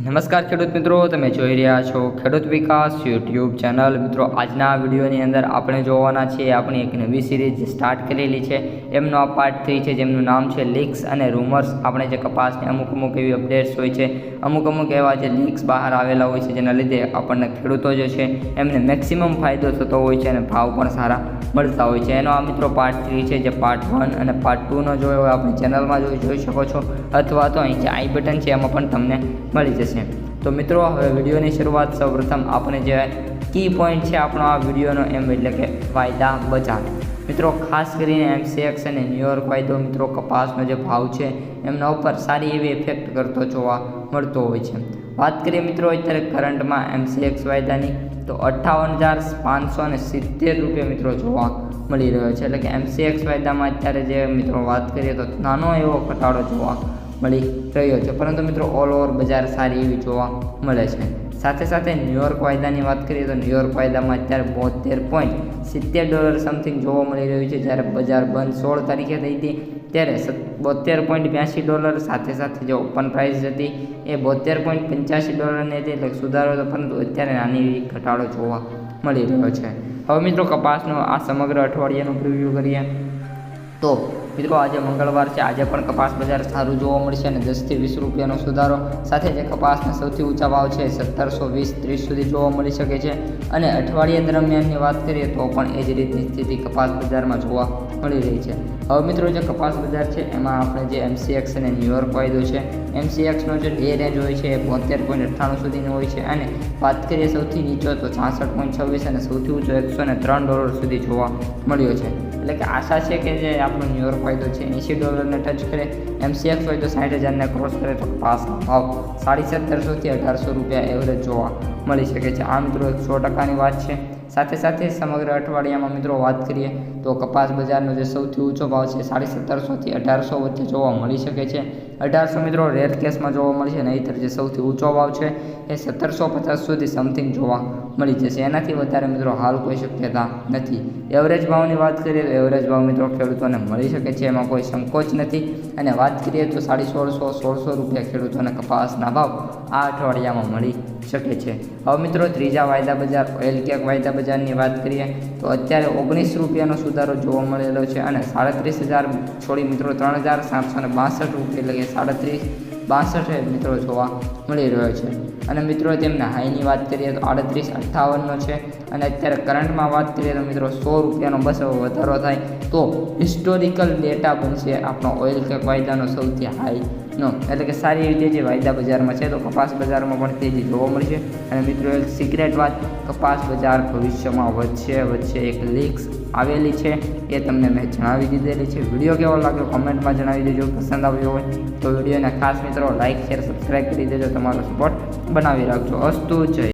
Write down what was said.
નમસ્કાર ખેડૂત મિત્રો, તમે જોઈ રહ્યા છો ખેડૂત વિકાસ યુટ્યુબ ચેનલ। મિત્રો, આજના વિડીયોની અંદર આપણે જોવાના છીએ આપણી એક નવી સિરીઝ સ્ટાર્ટ કરેલી છે। એમનો આ પાર્ટ 3 છે, જેમનું નામ છે લીક્સ અને રૂમર્સ। આપણે જે કપાસની અમુક એવી અપડેટ્સ હોય છે, અમુક એવા જે લીક્સ બહાર આવેલા હોય છે, જેના લીધે આપણને ખેડૂતો જે છે એમને મેક્સિમમ ફાયદો થતો હોય છે અને ભાવ પણ સારા મળતા હોય છે। એનો આ મિત્રો પાર્ટ 3 છે, જે પાર્ટ 1 અને પાર્ટ 2નો જોયો હોય આપણી ચેનલમાં જોઈ શકો છો, અથવા તો અહીં જે આઈ બટન છે એમાં પણ તમને મળી જશે। તો મિત્રો, હવે વિડીયોની શરૂઆત સૌપ્રથમ આપણે જે કી પોઈન્ટ છે આપણો આ વિડીયોનો એમ એટલે કે વાયદા બજાર। મિત્રો, ખાસ કરીને MCX અને ન્યુયોર્ક વાયદો મિત્રો કપાસનો જે ભાવ છે એમના ઉપર સારી એવી ઇફેક્ટ કરતો જોવા મળતો હોય છે। વાત કરીએ મિત્રો અત્યારે કરંટમાં MCX વાયદાની, તો 58,570 રૂપિયા મિત્રો જોવા મળી રહ્યો છે। એટલે કે MCX વાયદામાં અત્યારે જે મિત્રો વાત કરીએ તો નાનો એવો ઘટાડો જોવા મળી રહ્યો છે, પરંતુ મિત્રો ઓલ ઓવર બજાર સારી એવી જોવા મળે છે। સાથે સાથે ન્યુયોર્ક વાયદાની વાત કરીએ તો ન્યુયોર્ક વાયદામાં અત્યારે $72.70 સમથિંગ જોવા મળી રહ્યું છે, જ્યારે બજાર બંધ 16 તારીખે થઈ હતી ત્યારે $72.82, સાથે સાથે જે ઓપન પ્રાઇસ હતી એ $72.85 હતી, એટલે સુધારો હતો, પરંતુ અત્યારે નાની એવી ઘટાડો જોવા મળી રહ્યો છે। હવે મિત્રો, કપાસનો આ સમગ્ર અઠવાડિયાનું પ્રિવ્યૂ કરીએ તો મિત્રો આજે મંગળવાર છે, આજે પણ કપાસ બજાર સારું જોવા મળશે અને 10 થી 20 રૂપિયાનો સુધારો સાથે જે કપાસના સૌથી ઊંચા ભાવ છે 1720-30 સુધી જોવા મળી શકે છે। અને અઠવાડિયા દરમિયાનની વાત કરીએ તો પણ એ જ રીતની સ્થિતિ કપાસ બજારમાં જોવા મળી રહી છે। હવે મિત્રો, જે કપાસ બજાર છે એમાં આપણે જે MCX અને ન્યુયોર્ક વાયદો છે, MCXનો જે ડે રેન્જ હોય છે એ 72.98 સુધીનો હોય છે, અને વાત કરીએ સૌથી નીચો તો 66.26 અને સૌથી ઊંચો $103 સુધી જોવા મળ્યો છે। એટલે કે આશા છે કે જે આપણો ન્યુયોર્ક વાયદો છે $80 ટચ કરે, MCX વાયદો 60,000 ક્રોસ કરે તો કપાસનો ભાવ 1750 થી 1800 રૂપિયા એવરેજ જોવા મળી શકે છે। આ મિત્રો 100%ની વાત છે। સાથે સાથે સમગ્ર અઠવાડિયામાં મિત્રો વાત કરીએ તો કપાસ બજારનો જે સૌથી ઊંચો ભાવ છે 1750 થી 1800 વચ્ચે જોવા મળી શકે છે। 1800 મિત્રો રેર કેસમાં જોવા મળશે, નહીંતર જે સૌથી ઊંચો ભાવ છે એ 1750 સુધી સમથિંગ જોવા મળી જશે। એનાથી વધારે મિત્રો હાલ કોઈ શક્યતા નથી। એવરેજ ભાવની વાત કરીએ તો એવરેજ ભાવ મિત્રો ખેડૂતોને મળી શકે છે, એમાં કોઈ સંકોચ નથી। અને વાત કરીએ તો 1650-1600 રૂપિયા ખેડૂતોને કપાસના ભાવ આ અઠવાડિયામાં મળી શકે છે। હવે મિત્રો, ત્રીજા વાયદા બજાર ઓઇલ કેક વાયદા બજારની વાત કરીએ તો અત્યારે 19 રૂપિયાનો સુધારો જોવા મળેલો છે, અને 37,000 છોડી મિત્રો 3,762 રૂપિયા એટલે કે 32 મિત્રો જોવા મળી રહ્યો છે। અને મિત્રો, તેમના હાઈની વાત કરીએ તો 38.58નો છે, અને અત્યારે કરંટમાં વાત કરીએ તો મિત્રો 100 રૂપિયાનો બસ વધારો થાય તો હિસ્ટોરિકલ ડેટા બનશે આપણો ઓઇલ કેક વાયદાનો સૌથી હાઈનો। એટલે કે સારી રીતે જે વાયદા બજારમાં છે તો કપાસ બજારમાં પણ તેજી જોવા મળશે। અને મિત્રો, એક સિક્રેટ વાત, કપાસ બજાર ભવિષ્યમાં વધશે એક લીક્સ આવેલી છે એ તમને મેં જણાવી દીધેલી છે। વિડીયો કેવો લાગ્યો કોમેન્ટમાં જણાવી દેજો। પસંદ આવ્યો હોય તો વિડીયોને ખાસ મિત્રો લાઇક, શેર, સબસ્ક્રાઈબ કરી દેજો, તમારો સપોર્ટ બનાવી રાખજો। અસ્તુ, જય